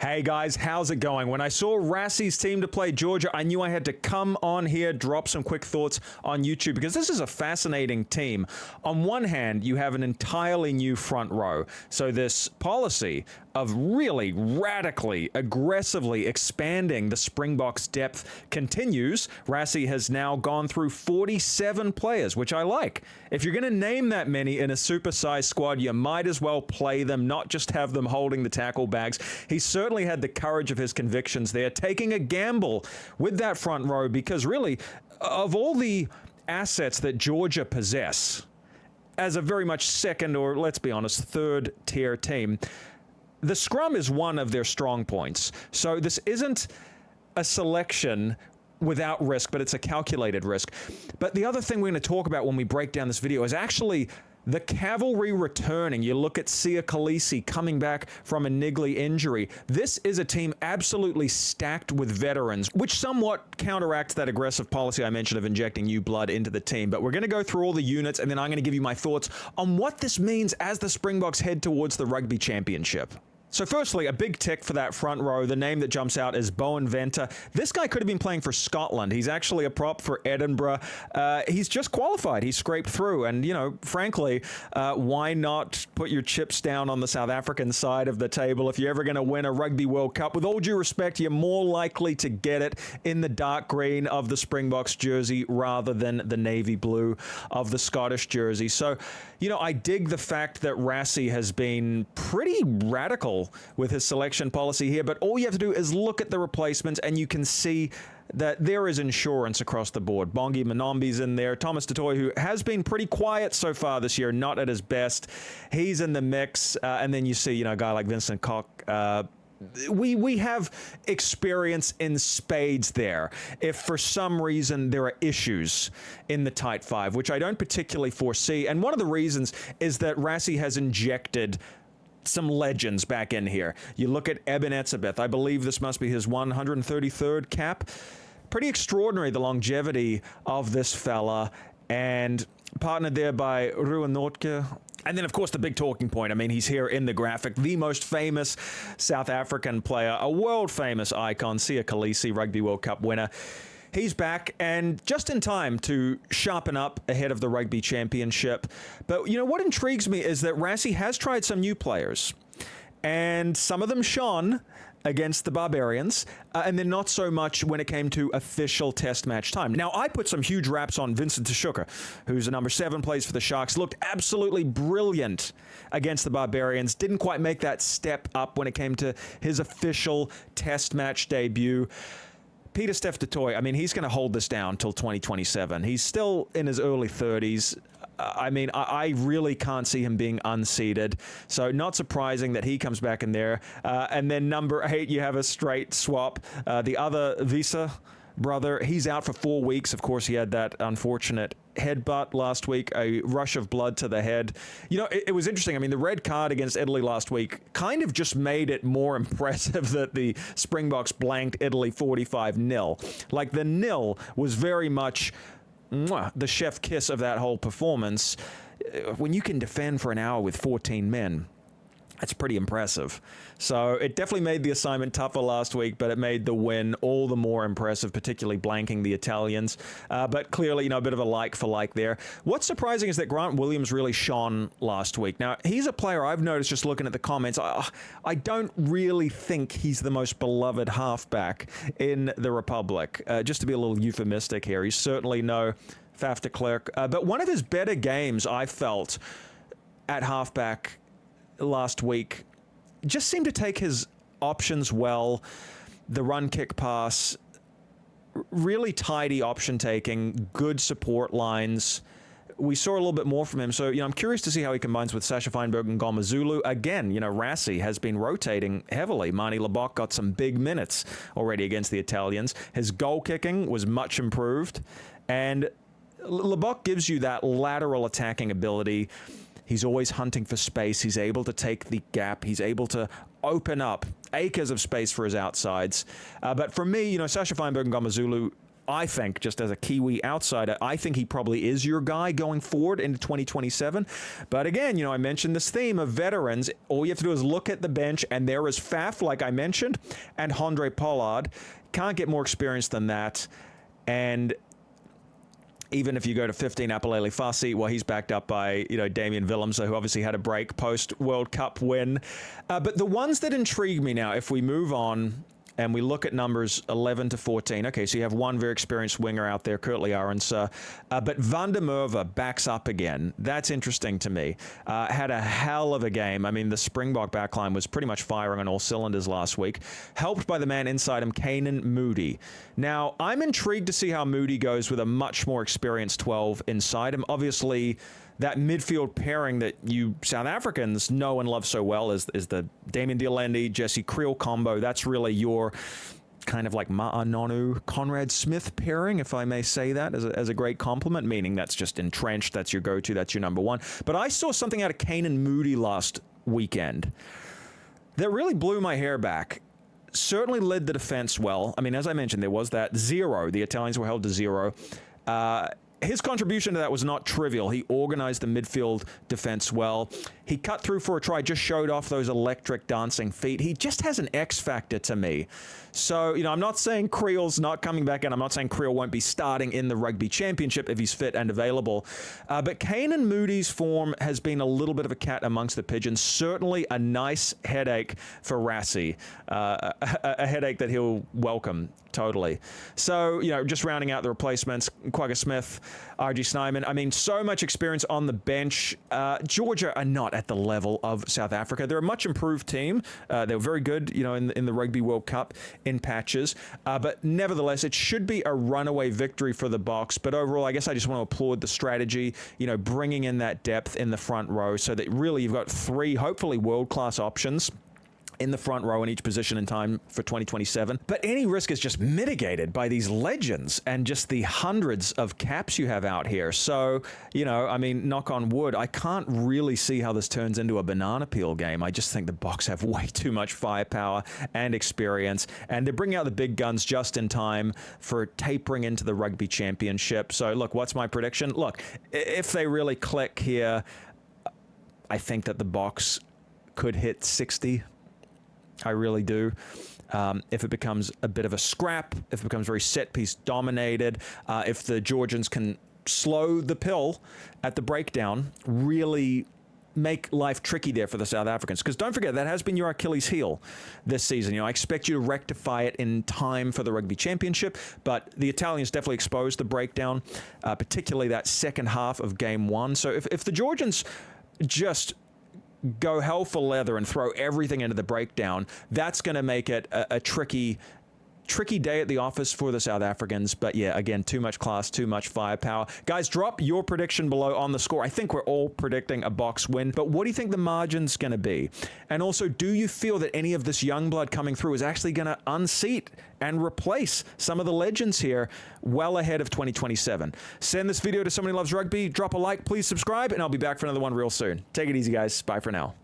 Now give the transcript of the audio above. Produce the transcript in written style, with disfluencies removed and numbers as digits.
Hey guys, how's it going? When I saw Rassie's team to play Georgia, I knew I had to come on here, drop some quick thoughts on YouTube, because this is a fascinating team. On one hand, you have an entirely new front row. So this policy of really radically, aggressively expanding the Springboks depth continues. Rassie has now gone through 47 players, which I like. If you're going to name that many in a supersized squad, you might as well play them, not just have them holding the tackle bags. He certainly had the courage of his convictions there, taking a gamble with that front row, because really, of all the assets that Georgia possess as a very much second, or let's be honest, third tier team, the scrum is one of their strong points. So this isn't a selection without risk, but it's a calculated risk. But the other thing we're going to talk about when we break down this video is actually the cavalry returning. You look at Siya Kolisi coming back from a niggly injury. This is a team absolutely stacked with veterans, which somewhat counteracts that aggressive policy I mentioned of injecting new blood into the team. But we're going to go through all the units, and then I'm going to give you my thoughts on what this means as the Springboks head towards the Rugby Championship. So firstly, a big tick for that front row. The name that jumps out is Boan. This guy could have been playing for Scotland. He's actually a prop for Edinburgh. He's just qualified. He scraped through. And, you know, frankly, why not put your chips down on the South African side of the table? If you're ever going to win a Rugby World Cup, with all due respect, you're more likely to get it in the dark green of the Springboks jersey rather than the navy blue of the Scottish jersey. So, you know, I dig the fact that Rassie has been pretty radical with his selection policy here, but all you have to do is look at the replacements and you can see that there is insurance across the board. Bongi Manombi's in there. Thomas Dutoy, who has been pretty quiet so far this year, not at his best, he's in the mix. And then you see, you know, a guy like Vincent Koch. We have experience in spades there if for some reason there are issues in the tight five, which I don't particularly foresee. And one of the reasons is that Rassie has injected some legends back in here. You look at Etzebeth. I believe this must be his 133rd cap. Pretty extraordinary, the longevity of this fella, and partnered there by Ruan Notke. And then, of course, the big talking point. I mean, he's here in the graphic. The most famous South African player, a world-famous icon, Siya Kolisi, Rugby World Cup winner. He's back, and just in time to sharpen up ahead of the Rugby Championship. But, you know, what intrigues me is that Rassie has tried some new players, and some of them shone against the Barbarians, and then not so much when it came to official test match time. Now, I put some huge raps on Vincent Tashuka, who's a number 7, plays for the Sharks, looked absolutely brilliant against the Barbarians, didn't quite make that step up when it came to his official test match debut. Peter Steph Dutoy, I mean, he's going to hold this down till 2027. He's still in his early 30s. I mean, I really can't see him being unseated. So not surprising that he comes back in there. And then number 8, you have a straight swap. The other Visa brother, he's out for 4 weeks. Of course, he had that unfortunate headbutt last week, a rush of blood to the head. You know, it was interesting. I mean, the red card against Italy last week kind of just made it more impressive that the Springboks blanked Italy 45-0. Like, the nil was very much the chef kiss of that whole performance. When you can defend for an hour with 14 men, that's pretty impressive. So it definitely made the assignment tougher last week, but it made the win all the more impressive, particularly blanking the Italians. But clearly, you know, a bit of a like for like there. What's surprising is that Grant Williams really shone last week. Now, he's a player I've noticed just looking at the comments. I don't really think he's the most beloved halfback in the Republic. Just to be a little euphemistic here, he's certainly no Faf de Klerk. But one of his better games, I felt, at halfback last week, just seemed to take his options well. The run, kick, pass, really tidy option taking, good support lines. We saw a little bit more from him. So, you know, I'm curious to see how he combines with Sacha Feinberg-Mngomezulu. Again, you know, Rassie has been rotating heavily. Libbok got some big minutes already against the Italians. His goal kicking was much improved. And Libbok gives you that lateral attacking ability. He's always hunting for space. He's able to take the gap. He's able to open up acres of space for his outsides. But for me, you know, Sacha Feinberg-Mngomezulu, I think, just as a Kiwi outsider, I think he probably is your guy going forward into 2027. But again, I mentioned this theme of veterans. All you have to do is look at the bench, and there is Faf, like I mentioned, and Handré Pollard. Can't get more experience than that. And even if you go to 15, Apalele Fassi, well, he's backed up by, Damian Willemse, who obviously had a break post-World Cup win. But the ones that intrigue me now, if we move on and we look at numbers 11 to 14. Okay, so you have one very experienced winger out there, Kurtley Arendse. But Van der Merwe backs up again. That's interesting to me. Had a hell of a game. I mean, the Springbok backline was pretty much firing on all cylinders last week. Helped by the man inside him, Canan Moodie. Now, I'm intrigued to see how Moodie goes with a much more experienced 12 inside him. Obviously, that midfield pairing that you South Africans know and love so well is the Damian Dialendi, Jesse Kriel combo. That's really your kind of like Ma'anonu, Conrad Smith pairing, if I may say that, as a great compliment, meaning that's just entrenched, that's your go-to, that's your number one. But I saw something out of Canan Moodie last weekend that really blew my hair back. Certainly led the defense well. I mean, as I mentioned, there was that 0. The Italians were held to 0. His contribution to that was not trivial. He organized the midfield defense well. He cut through for a try, just showed off those electric dancing feet. He just has an X factor to me. So, I'm not saying Kriel's not coming back, and I'm not saying Kriel won't be starting in the Rugby Championship if he's fit and available. But Canan Moodie's form has been a little bit of a cat amongst the pigeons. Certainly a nice headache for Rassie. A headache that he'll welcome totally. So, just rounding out the replacements, Quagga Smith, RG Snyman. I mean, so much experience on the bench. Georgia are not at the level of South Africa. They're a much improved team. They were very good, in the Rugby World Cup in patches. But nevertheless, it should be a runaway victory for the Boks. But overall, I guess I just want to applaud the strategy, bringing in that depth in the front row so that really you've got 3, hopefully world-class options in the front row in each position in time for 2027. But any risk is just mitigated by these legends and just the hundreds of caps you have out here. So, I mean, knock on wood, I can't really see how this turns into a banana peel game. I just think the Boks have way too much firepower and experience, and they're bringing out the big guns just in time for tapering into the Rugby Championship. So, look, what's my prediction? Look, if they really click here, I think that the Boks could hit 60. I really do. If it becomes a bit of a scrap, if it becomes very set-piece dominated, if the Georgians can slow the pill at the breakdown, really make life tricky there for the South Africans. Because don't forget, that has been your Achilles heel this season. I expect you to rectify it in time for the Rugby Championship, but the Italians definitely exposed the breakdown, particularly that second half of Game 1. So if the Georgians just go hell for leather and throw everything into the breakdown, that's going to make it a tricky day at the office for the South Africans. But yeah, again, too much class, too much firepower. Guys, drop your prediction below on the score. I think we're all predicting a Boks win, but what do you think the margin's going to be? And also, do you feel that any of this young blood coming through is actually going to unseat and replace some of the legends here well ahead of 2027? Send this video to someone who loves rugby. Drop a like, please subscribe, and I'll be back for another one real soon. Take it easy, guys. Bye for now.